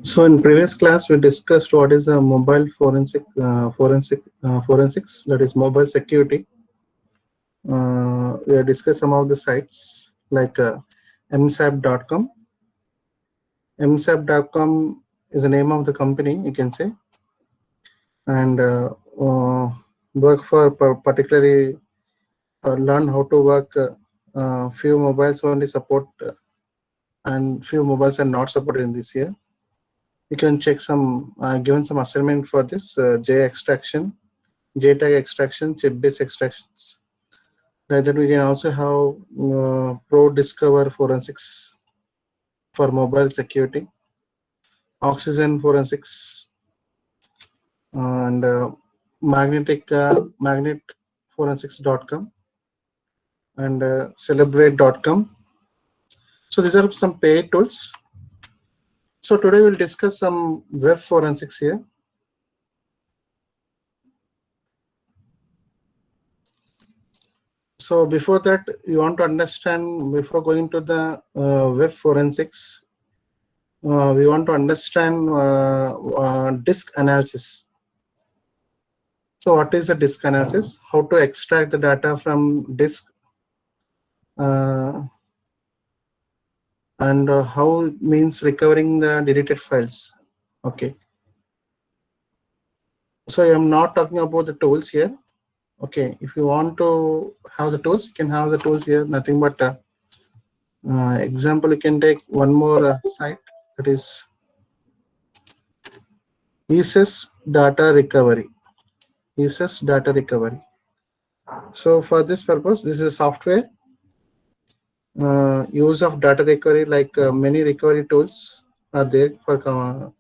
So in previous class, we discussed what is a mobile forensics, that is mobile security. We have discussed some of the sites like msap.com. msap.com is the name of the company, you can say, and work for particularly learn how to work. Few mobiles only support, and few mobiles are not supported in this year. You can check some given some assignment for this J extraction, JTAG extraction, chip-based extractions. Like that, we can also have Pro Discover forensics for mobile security, Oxygen forensics, and magnetforensics.com and celebrate.com. So these are some paid tools. So today we'll discuss some web forensics here. So before that, you want to understand, before going to the web forensics, we want to understand disk analysis. So what is the disk analysis? How to extract the data from disk, and how means recovering the deleted files. Okay. So I am not talking about the tools here. Okay, if you want to have the tools, you can have the tools here. Nothing but example. You can take one more site, that is ESS data recovery. ESS data recovery. So for this purpose, this is a software. Use of data recovery, like many recovery tools are there for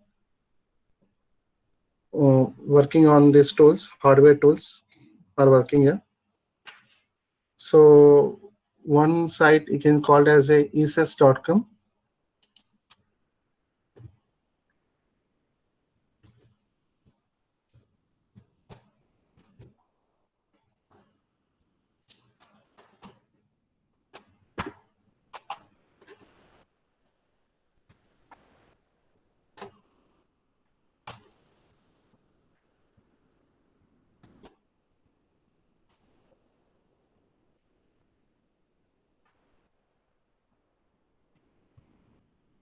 working on these tools. Hardware tools are working here. So one site you can call it as a ess.com.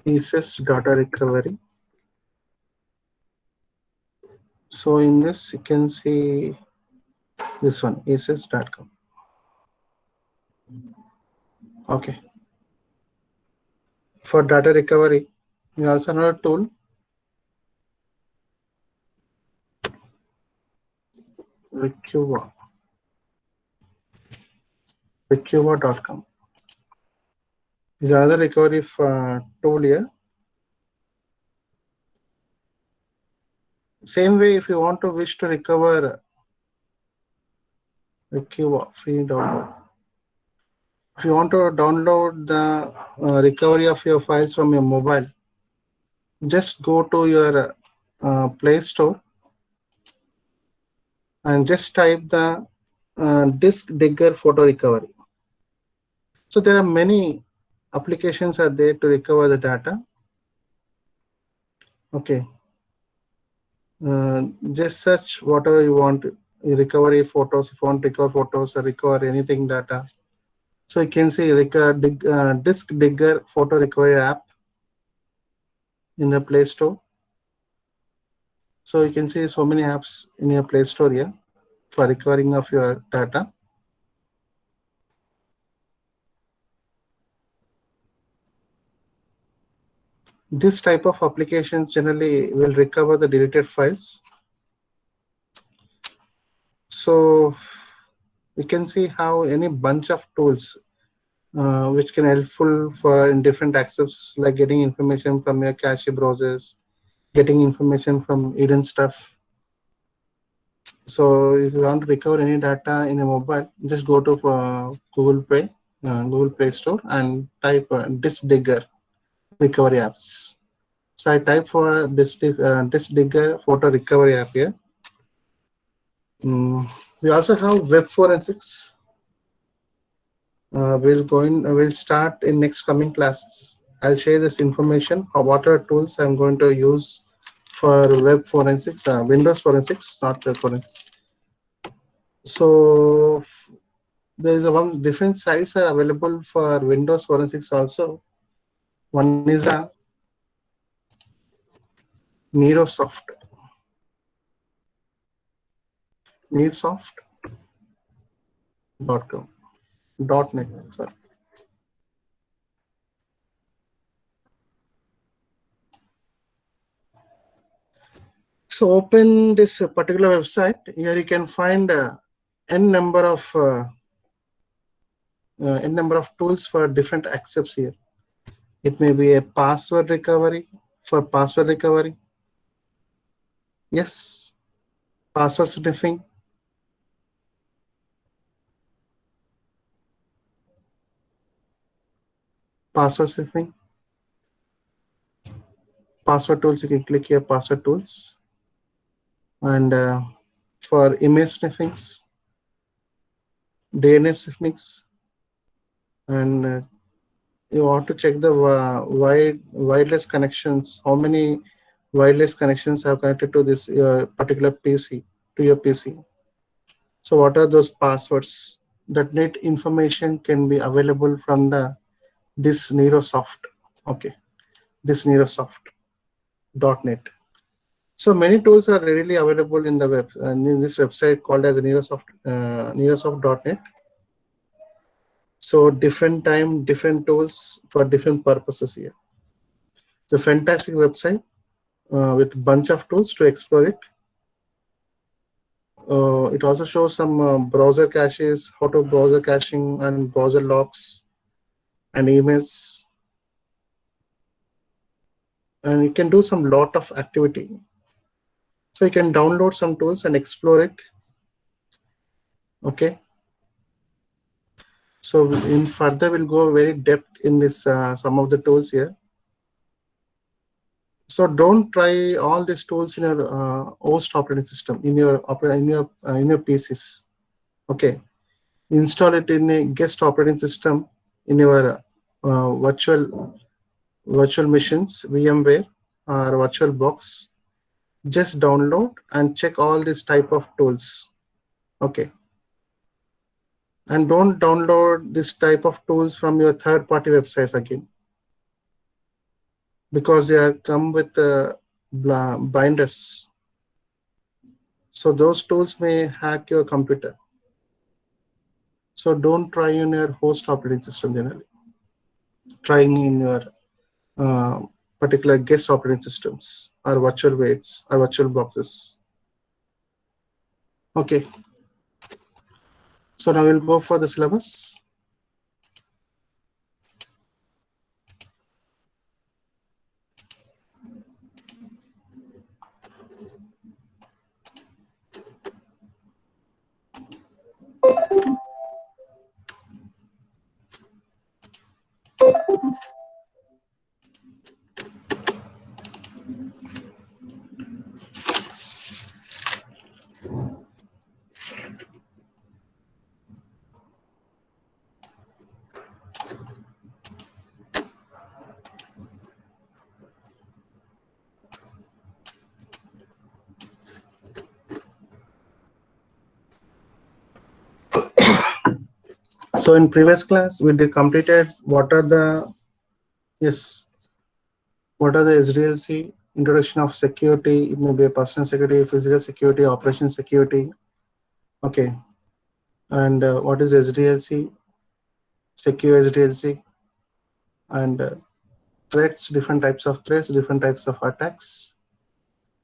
ESS data recovery. So in this you can see this one, ess.com. Okay. For data recovery, we also have a tool, Recuva.com. Is another recovery tool here. Same way, if you want to wish to recover Recuva free download. If you want to download the recovery of your files from your mobile, just go to your Play Store and just type the disk digger photo recovery. So there are many applications are there to recover the data. Okay. Just search whatever you want, recovery photos, if you want to recover photos or recover anything data. So you can see disk digger photo recovery app in the Play Store. So you can see so many apps in your Play Store here for recovering of your data. This type of applications generally will recover the deleted files. So you can see how any bunch of tools which can helpful for in different access, like getting information from your cache browsers, getting information from hidden stuff. So if you want to recover any data in a mobile, just go to Google Play Store and type disk digger recovery apps. So I type for disk digger photo recovery app here. We also have web forensics. We'll start in next coming classes. I'll share this information of what are tools I'm going to use for web forensics, Windows forensics, not web forensics. So there is a one different sites are available for Windows forensics also. One is a Nerosoft, nerosoft.com, .net, sorry. So open this particular website. Here you can find n number of tools for different accepts here. It may be a password recovery for password recovery. Yes, password sniffing. Password sniffing. Password tools, you can click here, password tools. And for image sniffings, DNS sniffings, and you want to check the wireless connections. How many wireless connections have connected to this particular PC, to your PC? So what are those passwords? That net information can be available from this Nerosoft. Okay, this Nerosoft.net. So many tools are readily available in the web in this website called as Nerosoft.net. So different time, different tools for different purposes here. It's a fantastic website with a bunch of tools to explore it. It also shows some browser caches, how to browser caching and browser locks and emails. And you can do some lot of activity. So you can download some tools and explore it. Okay. So in further, we'll go very depth in this some of the tools here. So don't try all these tools in your host operating system, in your PCs. Okay, install it in a guest operating system in your virtual machines, VMware or VirtualBox. Just download and check all these type of tools. Okay, and don't download this type of tools from your third-party websites again, because they are come with binders. So those tools may hack your computer. So don't try in your host operating system generally. Trying in your particular guest operating systems or virtual weights or virtual boxes. Okay. So now we'll go for the syllabus. So in previous class, we completed what are the SDLC, introduction of security. It may be a personal security, physical security, operation security. Okay, and what is SDLC, secure SDLC, and threats, different types of threats, different types of attacks.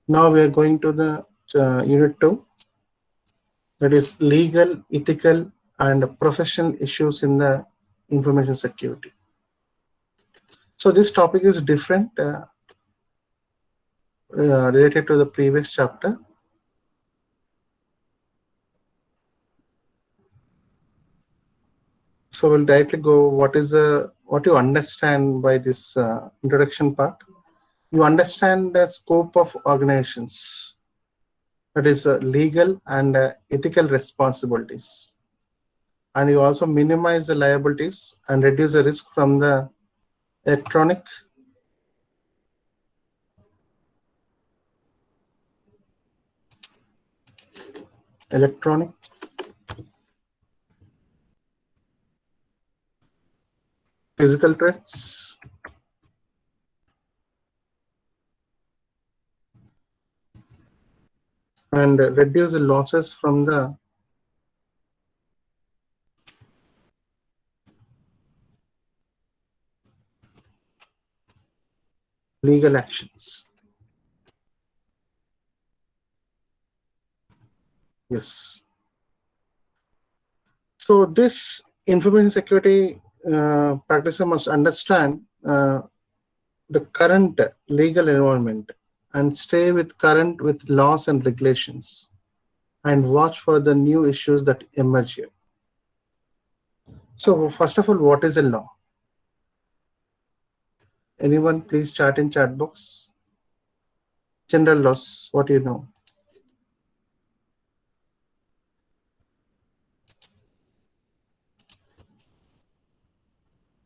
Now we are going to the unit 2, that is legal, ethical, and professional issues in the information security. So this topic is different related to the previous chapter. So we'll directly go what you understand by this introduction part. You understand the scope of organizations, that is legal and ethical responsibilities, and you also minimize the liabilities and reduce the risk from the electronic, electronic, physical threats, and reduce the losses from the legal actions. Yes. So this information security practitioner must understand the current legal environment and stay with current with laws and regulations and watch for the new issues that emerge here. So first of all, what is a law? Anyone please chat in chat box. General laws, what do you know?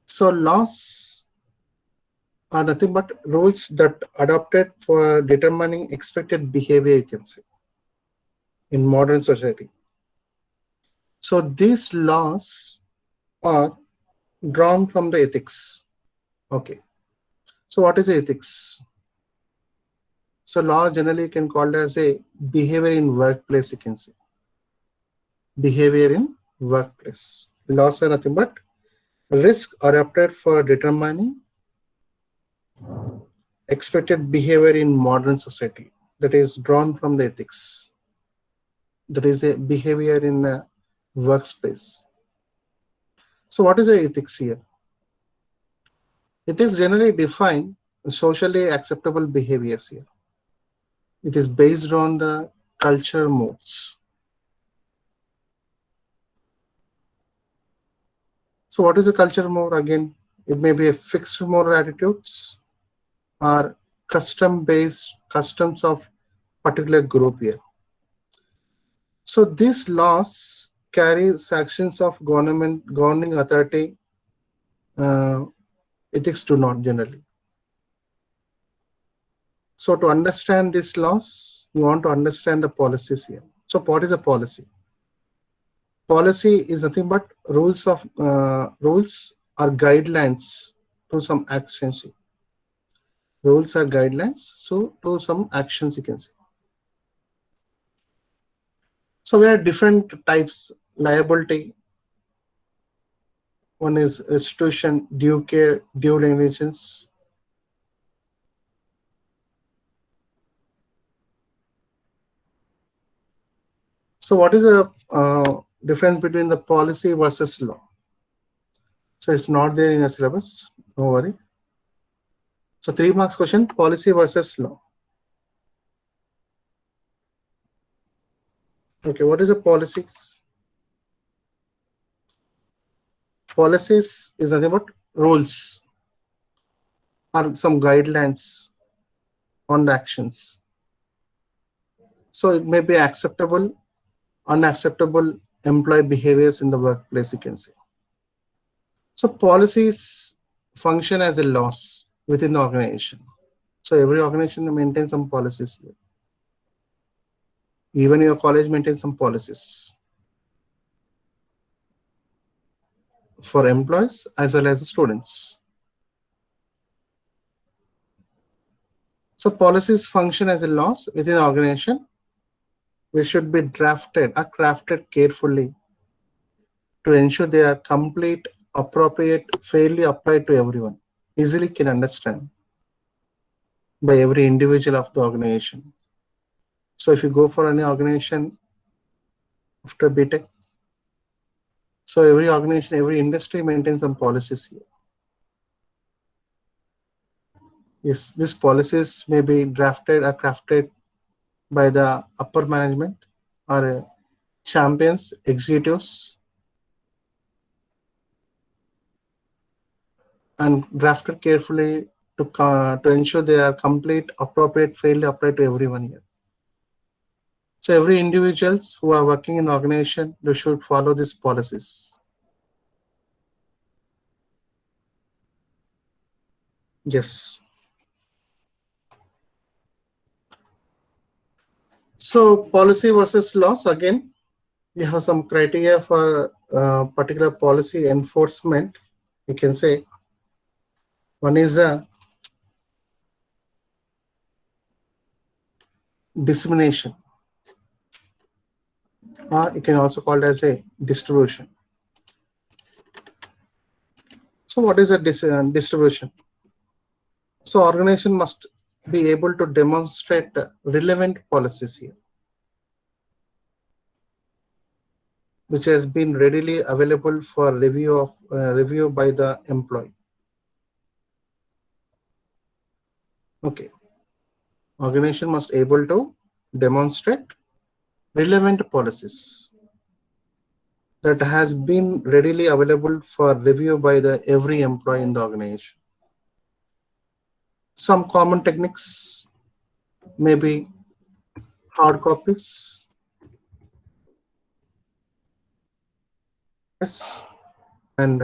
So laws are nothing but rules that adopted for determining expected behavior, you can say, in modern society. So these laws are drawn from the ethics. Okay. So what is ethics? So law generally can called as a behavior in workplace, you can say. Behavior in workplace. Laws are nothing but risk adopted for determining expected behavior in modern society, that is drawn from the ethics. That is a behavior in a workspace. So what is the ethics here? It is generally defined socially acceptable behaviors here. It is based on the culture modes. So what is a culture mode? Again, it may be a fixed moral attitudes or custom-based customs of particular group here. So these laws carry sections of government governing authority. Ethics do not generally. So to understand these laws, you want to understand the policies here. So what is a policy? Policy is nothing but rules or guidelines to some actions. Rules are guidelines, so to some actions you can say. So we have different types: liability. One is restitution, due care, due diligence. So what is the difference between the policy versus law? So it's not there in a syllabus, no worry. So 3 marks question, policy versus law. Okay, what is a policy? Policies is nothing but rules or some guidelines on the actions. So it may be acceptable, unacceptable employee behaviors in the workplace, you can say. So policies function as a laws within the organization. So every organization maintains some policies here. Even your college maintains some policies for employees as well as the students. So policies function as a laws within the organization, which should be drafted or crafted carefully to ensure they are complete, appropriate, fairly applied to everyone, easily can understand by every individual of the organization. So if you go for any organization after BTech, so every organization, every industry maintains some policies here. Yes, these policies may be drafted or crafted by the upper management or champions, executives, and drafted carefully to ensure they are complete, appropriate, fairly applied to everyone here. So every individuals who are working in the organization, they should follow these policies. Yes. So policy versus laws, again, we have some criteria for particular policy enforcement. You can say one is a dissemination, or you can also call it as a distribution. So what is a distribution? So organization must be able to demonstrate relevant policies here, which has been readily available for review by the employee. Okay, organization must able to demonstrate relevant policies that has been readily available for review by the every employee in the organization. Some common techniques may be hard copies, yes, and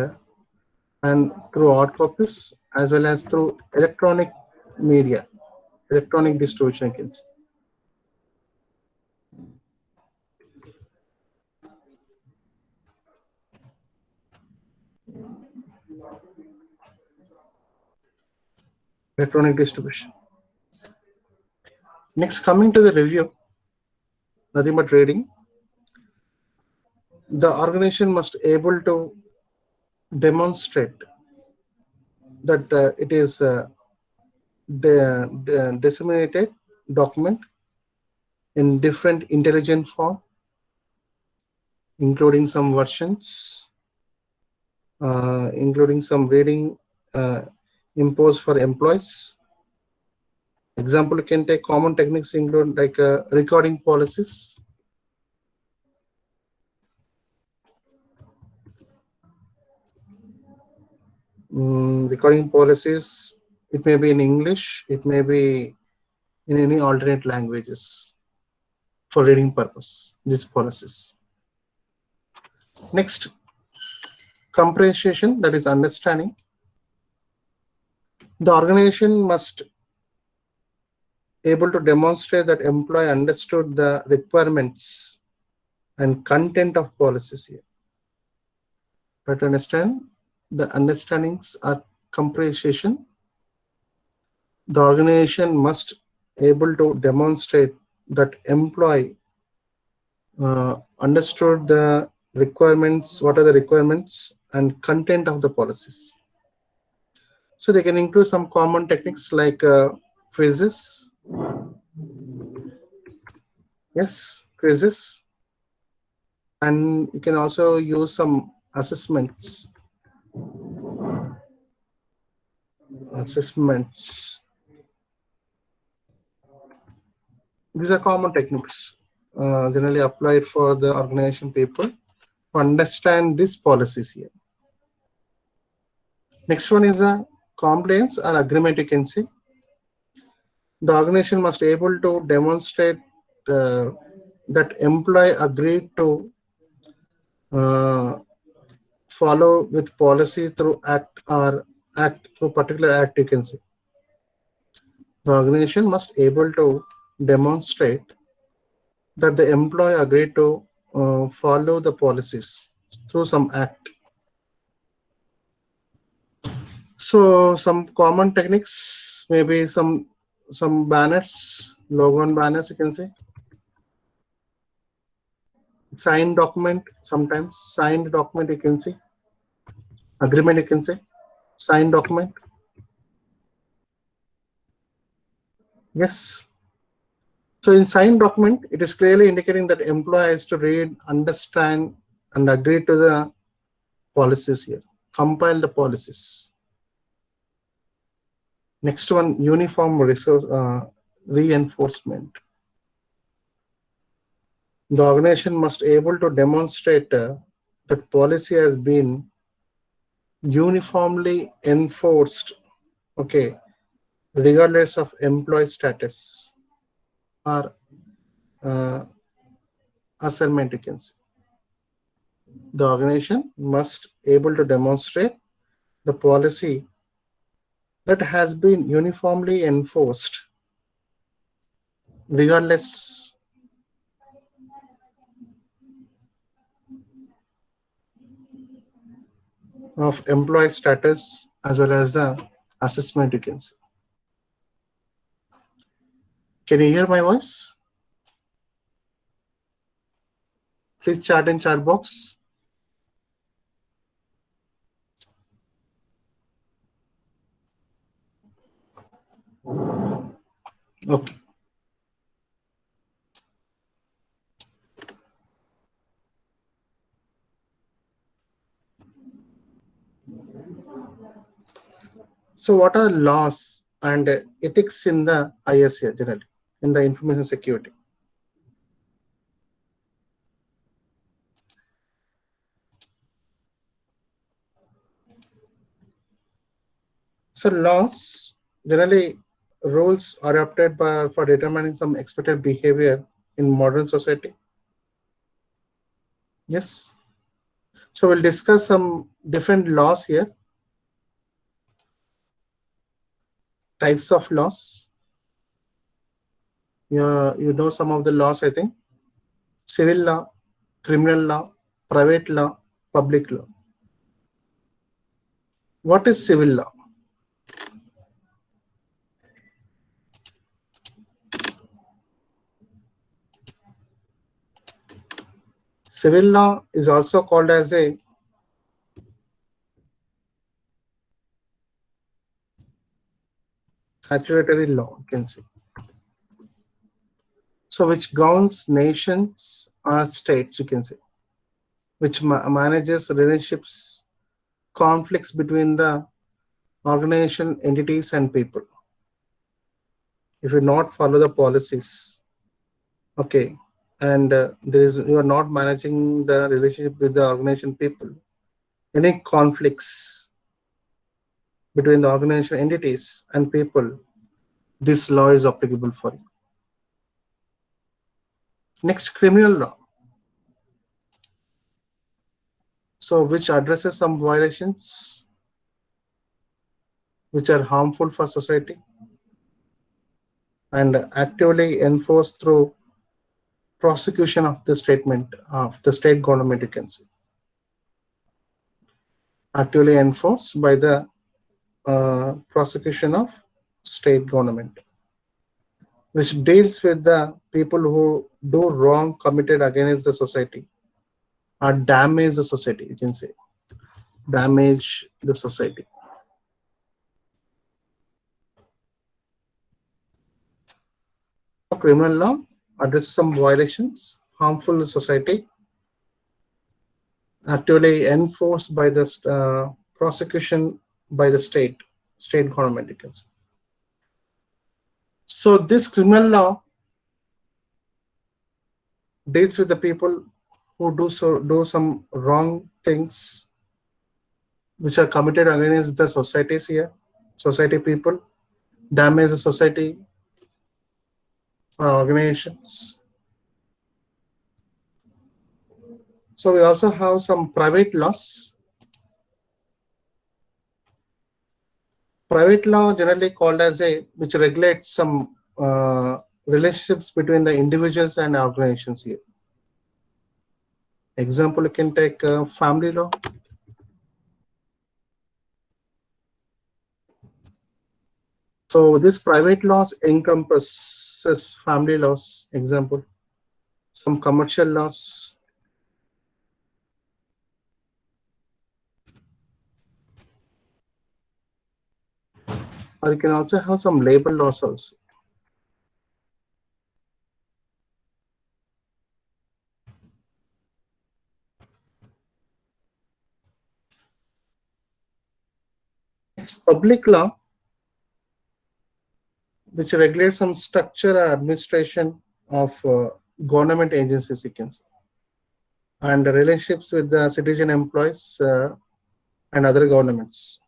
through hard copies as well as through electronic media, electronic distribution, I can say. Electronic distribution. Next, coming to the review, nothing but reading. The organization must able to demonstrate that it is disseminated document in different intelligent form, including some versions, including some reading imposed for employees. Example, you can take common techniques include like recording policies, recording policies. It may be in English, it may be in any alternate languages for reading purpose, these policies. Next, comprehension, that is understanding. The organization must able to demonstrate that employee understood the requirements and content of policies here. But to understand, the understandings are comprehension. The organization must able to demonstrate that employee understood the requirements, what are the requirements and content of the policies. So they can include some common techniques like quizzes. Yes, quizzes. And you can also use some assessments. These are common techniques generally applied for the organization people to understand these policies here. Next one is a compliance or agreement, you can say. The organization must able to demonstrate that employee agreed to follow with policy through act or act through particular act, you can say. The organization must able to demonstrate that the employee agreed to follow the policies through some act. So some common techniques, maybe some banners, logo and banners, you can say. Signed document, sometimes signed document, you can see. Agreement, you can say. Signed document. Yes. So in signed document, it is clearly indicating that employee has to read, understand, and agree to the policies here. Compile the policies. Next one, uniform reinforcement. The organization must able to demonstrate that policy has been uniformly enforced, okay, regardless of employee status or assignment, you can say. The organization must able to demonstrate the policy that has been uniformly enforced regardless of employee status as well as the assessment, you can see. Can you hear my voice? Please chat in chat box. Okay. So what are laws and ethics in the ISA generally, in the information security? So laws, generally rules are adopted for determining some expected behavior in modern society. Yes. So we'll discuss some different laws here, types of laws. You know some of the laws, I think. Civil law, criminal law, private law, public law. What is civil law? Civil law is also called as a statutory law, you can say. So which governs nations or states, you can say, which manages relationships, conflicts between the organization, entities, and people. If you not follow the policies, okay, and you are not managing the relationship with the organization people, any conflicts between the organization entities and people, this law is applicable for you. Next, criminal law. So which addresses some violations which are harmful for society and actively enforced through prosecution of the statement of the state government, you can say. Actively enforced by the prosecution of state government, which deals with the people who do wrong committed against the society or damage the society, you can say. Damage the society. Criminal law addresses some violations harmful to society, actively enforced by the prosecution by the state government, you can say. So this criminal law deals with the people who do some wrong things which are committed against the societies here, society people, damage the society or organizations. So we also have some private laws. Private law generally called as which regulates some relationships between the individuals and organizations here. Example, you can take family law. So this private laws encompasses family laws, example, some commercial laws, or you can also have some labor laws also. Public law, which regulates some structure and administration of government agencies, you can say, and the relationships with the citizen employees and other governments.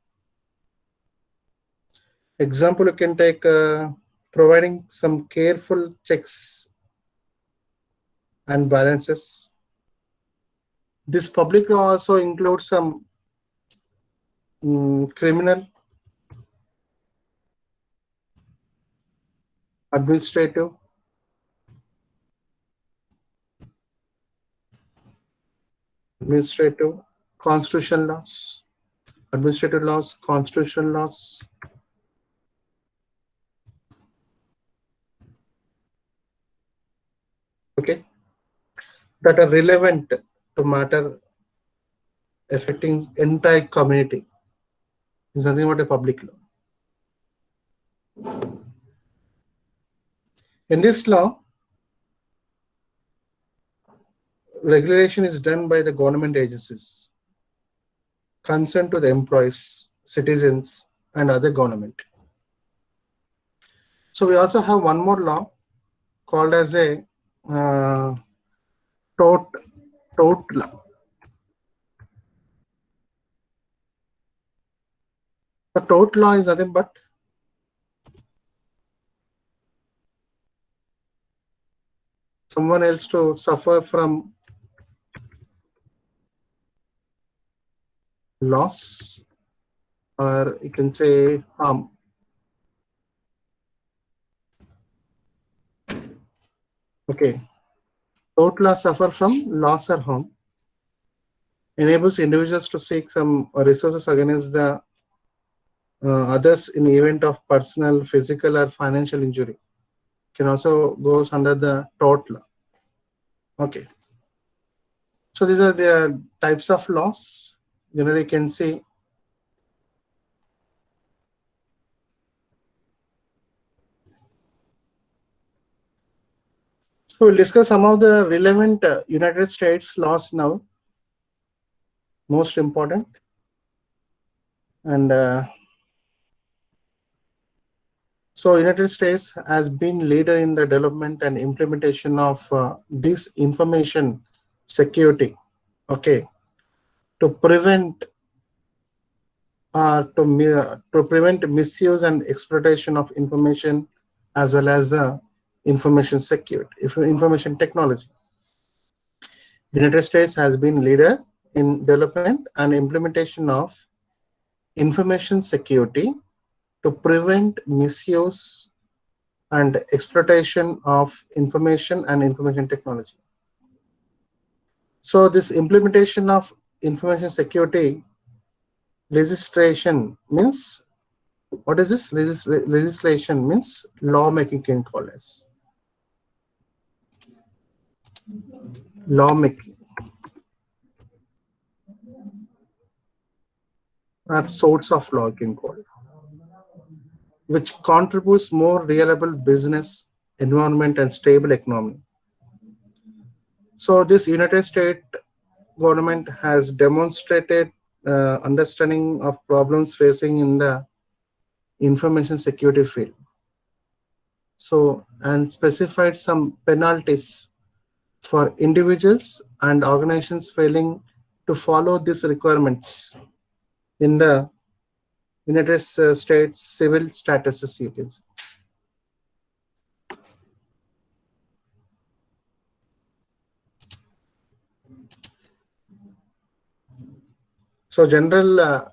Example, you can take providing some careful checks and balances. This public law also includes some criminal administrative, constitutional laws, administrative laws, constitutional laws. Okay, that are relevant to matter affecting entire community. Is nothing but a public law. In this law, regulation is done by the government agencies concerned to the employees, citizens, and other government. So we also have one more law called as a tort law. The tort law is nothing but someone else to suffer from loss, or you can say harm. Okay, tort law suffer from loss or harm, enables individuals to seek some resources against the others in the event of personal, physical, or financial injury. Can also goes under the tort law. Okay, so these are the types of laws. Generally, you can see so we'll discuss some of the relevant United States laws now, most important. And so United States has been leader in the development and implementation of this information security, okay, to prevent misuse and exploitation of information, as well as information security, information technology. United States has been leader in development and implementation of information security to prevent misuse and exploitation of information and information technology. So this implementation of information security legislation means, what is this? Legislation means lawmaking, can call as lawmaking, or sorts of law, can call, which contributes more reliable business environment and stable economy. So this United States government has demonstrated understanding of problems facing in the information security field. So, and specified some penalties for individuals and organizations failing to follow these requirements in the United States civil statuses, you can say. So general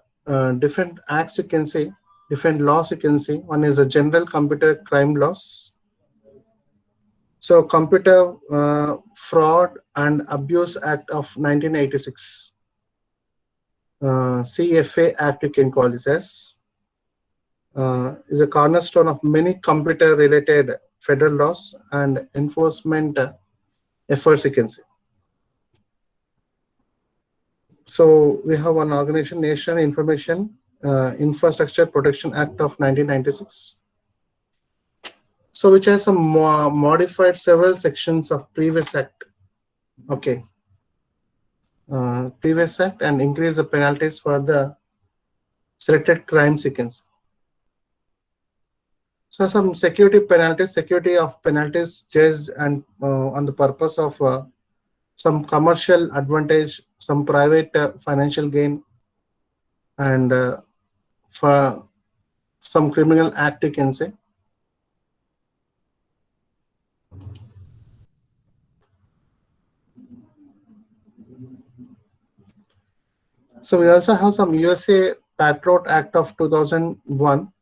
different acts, you can say, different laws, you can see. One is a general computer crime laws. So Computer Fraud and Abuse Act of 1986, CFA Act, you can call this as, is a cornerstone of many computer related federal laws and enforcement efforts, you can say. So we have one organization, National Information Infrastructure Protection Act of 1996. So which has some modified several sections of previous act. Okay. Previous act and increase the penalties for the selected crime sequence. So some security of penalties judged and on the purpose of some commercial advantage, some private financial gain, and for some criminal act, you can say. So we also have some USA Patriot Act of 2001,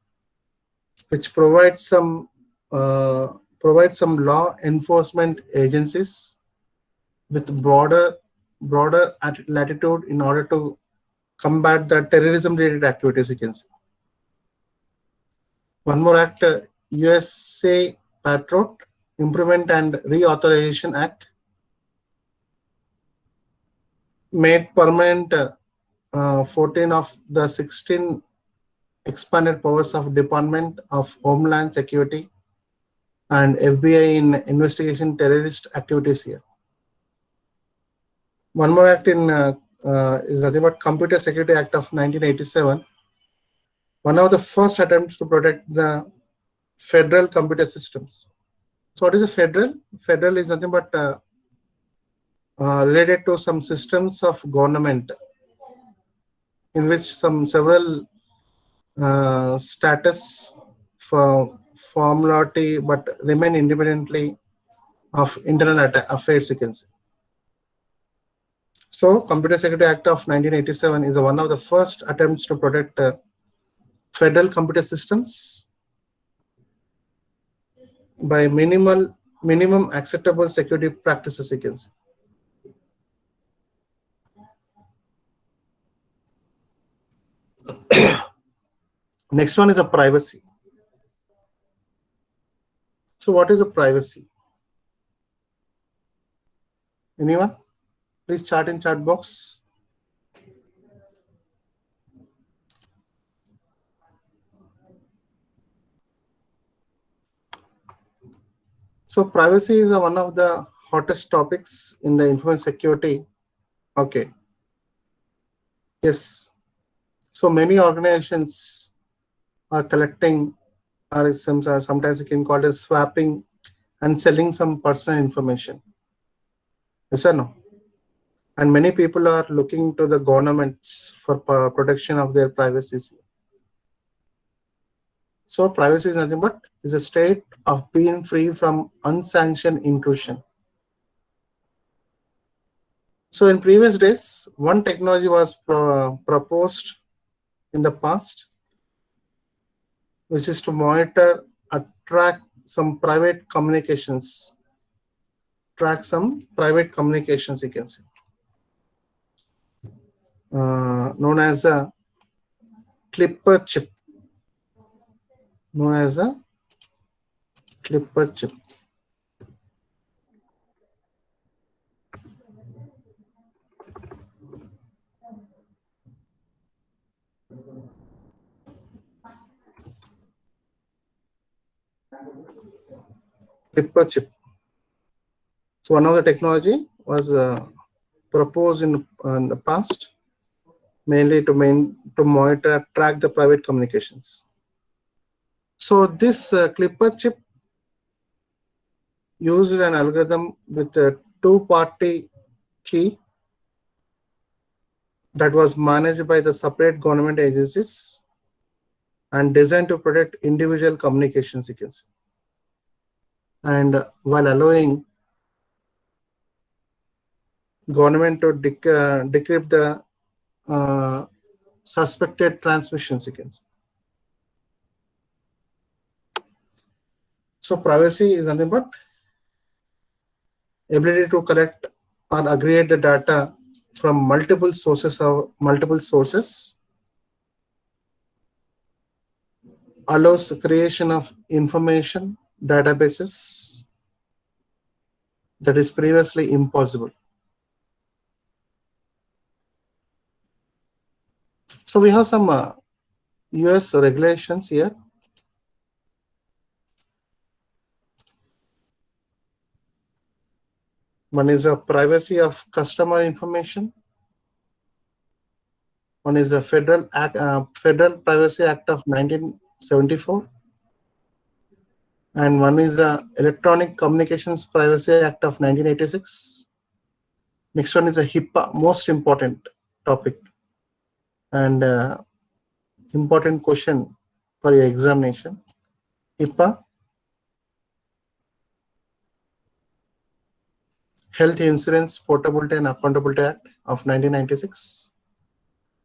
which provides some provide some law enforcement agencies with broader latitude in order to combat the terrorism related activities, you can say. One more act, USA Patriot Improvement and Reauthorization Act, made permanent 14 of the 16 expanded powers of Department of Homeland Security and FBI in investigation terrorist activities here. One more act in is nothing but Computer Security Act of 1987, one of the first attempts to protect the federal computer systems. So what is a federal? Federal is nothing but related to some systems of government in which some several status for formality but remain independently of internal affairs, you can say. So Computer Security Act of 1987 is one of the first attempts to protect federal computer systems by minimum acceptable security practices, you can say. Next one is a privacy. So what is a privacy? Anyone? Please chat in chat box. So privacy is one of the hottest topics in the information security. Okay. Yes. So many organizations are collecting, or sometimes you can call it swapping and selling some personal information. Yes or no? And many people are looking to the governments for protection of their privacy. So privacy is nothing but is a state of being free from unsanctioned intrusion. So in previous days, one technology was proposed in the past, which is to monitor, track some private communications, you can say, known as a clipper chip. Clipper chip. So one of the technology was proposed in the past, mainly to monitor, track the private communications. So this clipper chip used an algorithm with a two-party key that was managed by the separate government agencies and designed to protect individual communication sequence, and while allowing government to decrypt the suspected transmission sequence. So privacy is nothing but ability to collect or aggregate the data from multiple sources, allows the creation of information databases that is previously impossible. So we have some US regulations here. One is a privacy of customer information. One is a Federal Privacy Act of 1974. And one is the Electronic Communications Privacy Act of 1986. Next one is a HIPAA, most important topic and important question for your examination. HIPAA, Health Insurance Portability and Accountability Act of 1996.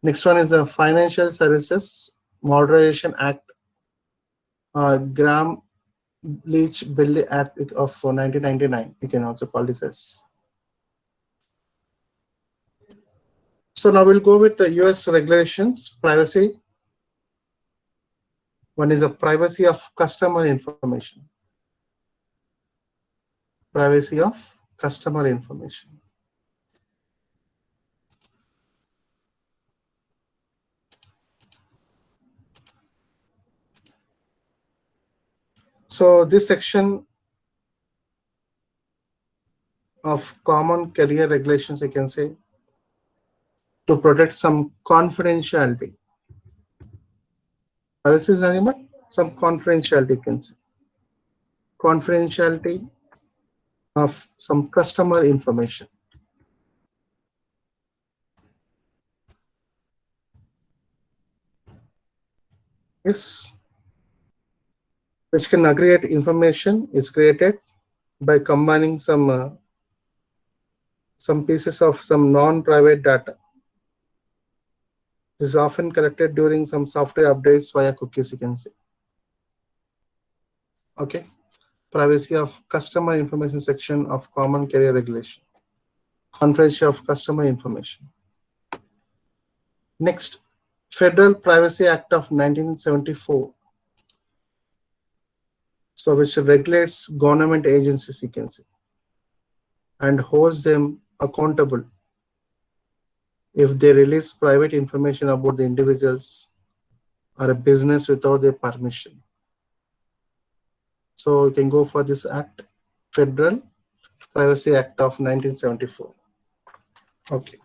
Next one is the Financial Services Modernization Act, Graham Leach Bill Act of 1999. You can also call this as. So now we'll go with the US regulations, privacy. One is a privacy of customer information. Privacy of customer information. So this section of common carrier regulations, you can say, to protect some confidentiality. Privacy is nothing but some confidentiality, you can say. Confidentiality of some customer information. Yes, which can aggregate information is created by combining some pieces of some non-private data. This is often collected during some software updates via cookies, you can say. Okay, privacy of customer information section of common carrier regulation. Confidentiality of customer information. Next, Federal Privacy Act of 1974. So which regulates government agencies, you can say, and holds them accountable if they release private information about the individuals or a business without their permission. So you can go for this act, Federal Privacy Act of 1974. Okay.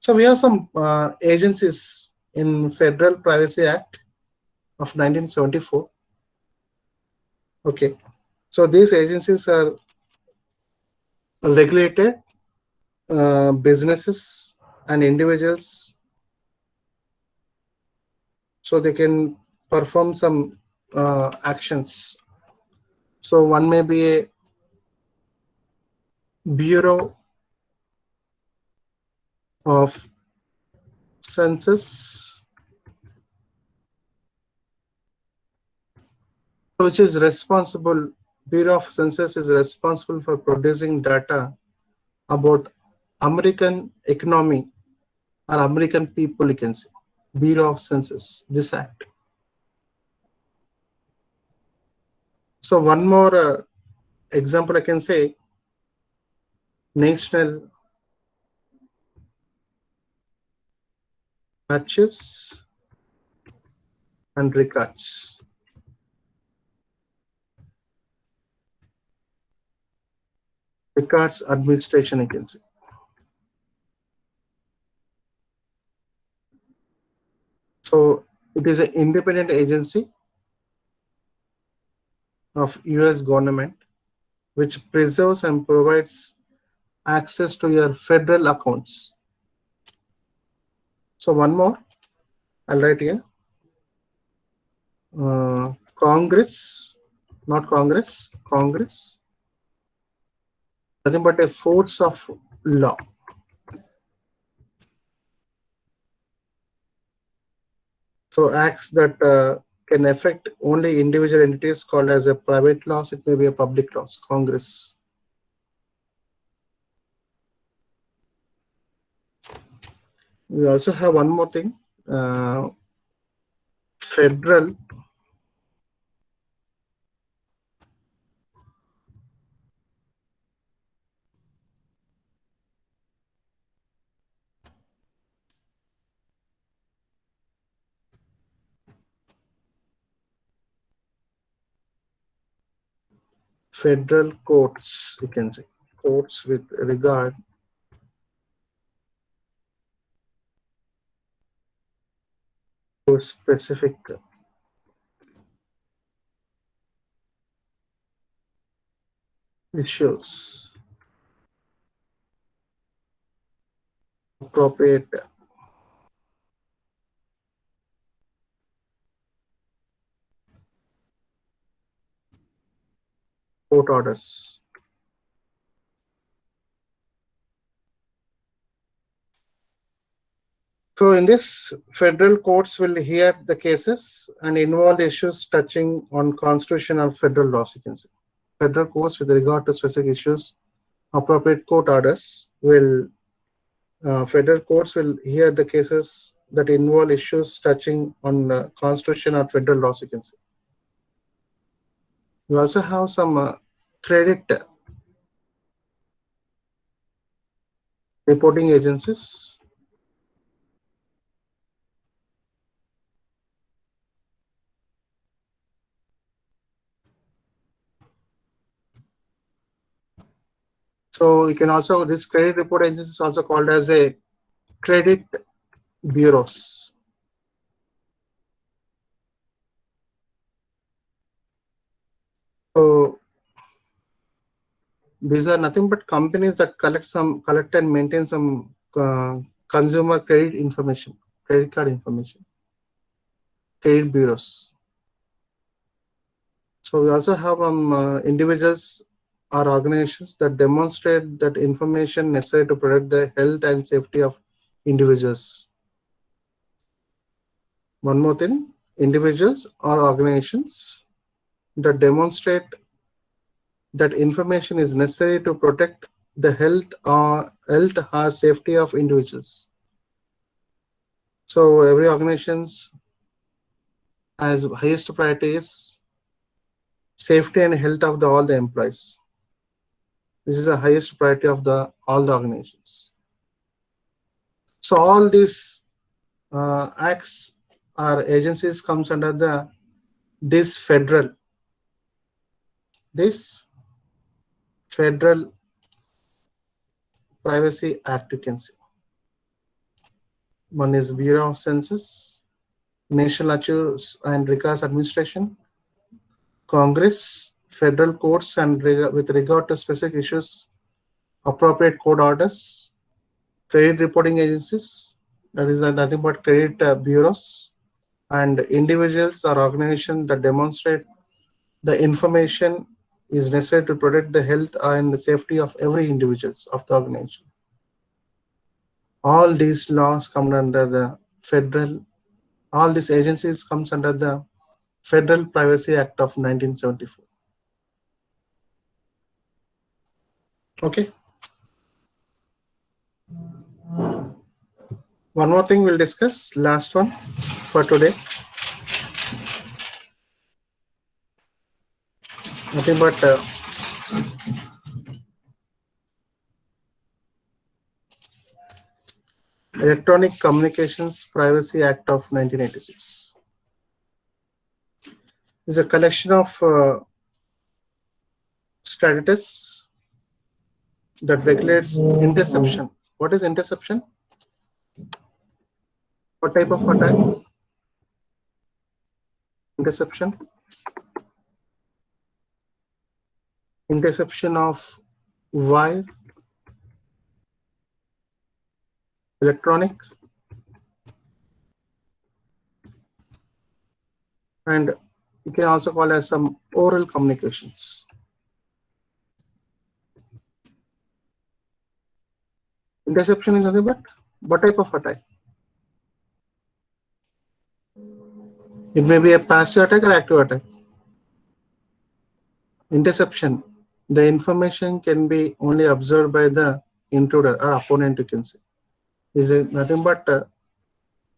So we have some agencies in Federal Privacy Act of 1974. Okay. So these agencies are regulated businesses and individuals, so they can perform some actions. So one may be a Bureau of Census, which is responsible. Bureau of Census is responsible for producing data about American economy or American people, you can say. Bureau of Census, this act. So one more example I can say, National Archives and Records. Records Administration, you can say. So it is an independent agency of US government which preserves and provides access to your federal accounts. So one more, I'll write here. Congress, not Congress, Congress, nothing but a force of law. So acts that can affect only individual entities called as a private laws, it may be a public laws, Congress. We also have one more thing, Federal federal courts, you can say, courts with regard to specific issues, appropriate court orders. So in this, federal courts will hear the cases and involve issues touching on constitutional federal laws. You can say federal courts with regard to specific issues, appropriate court orders will federal courts will hear the cases that involve issues touching on constitution or federal laws. You can say we also have some credit reporting agencies. So you can also, this credit report agency is also called as a credit bureaus. So these are nothing but companies that collect and maintain some consumer credit information, credit card information, credit bureaus. So we also have individuals or organizations that demonstrate that information necessary to protect the health and safety of individuals. One more thing, individuals or organizations that demonstrate that information is necessary to protect the health or safety of individuals. So every organization has highest priority is safety and health of all the employees. This is the highest priority of all the organizations. So all these acts or agencies comes under this Federal Privacy Act. You can see one is Bureau of Census, National Archives and Records Administration, Congress, federal courts, and with regard to specific issues, appropriate court orders, credit reporting agencies, that is nothing but credit bureaus, and individuals or organizations that demonstrate the information is necessary to protect the health and the safety of every individuals of the organization. All these laws come under the federal, all these agencies comes under the Federal Privacy Act of 1974. Okay. One more thing we'll discuss, last one for today. Nothing but Electronic Communications Privacy Act of 1986. It's a collection of statutes that regulates interception. What is interception? What type of attack? Interception. Interception of wire, electronic, and you can also call as some oral communications. Interception is nothing but what type of attack? It may be a passive attack or active attack. Interception, the information can be only observed by the intruder or opponent, you can say. Is it nothing but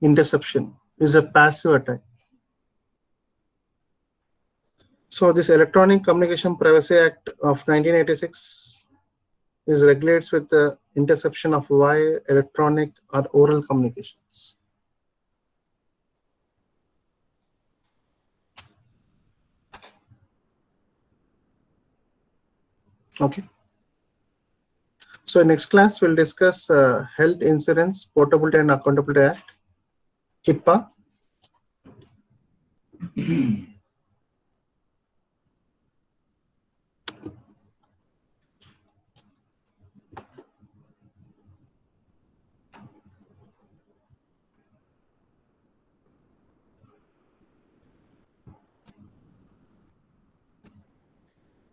interception is a passive attack. So this Electronic Communication Privacy Act of 1986 is regulates with the interception of wire, electronic or oral communications. Okay. So in next class we'll discuss Health Insurance Portability and Accountability Act, HIPAA.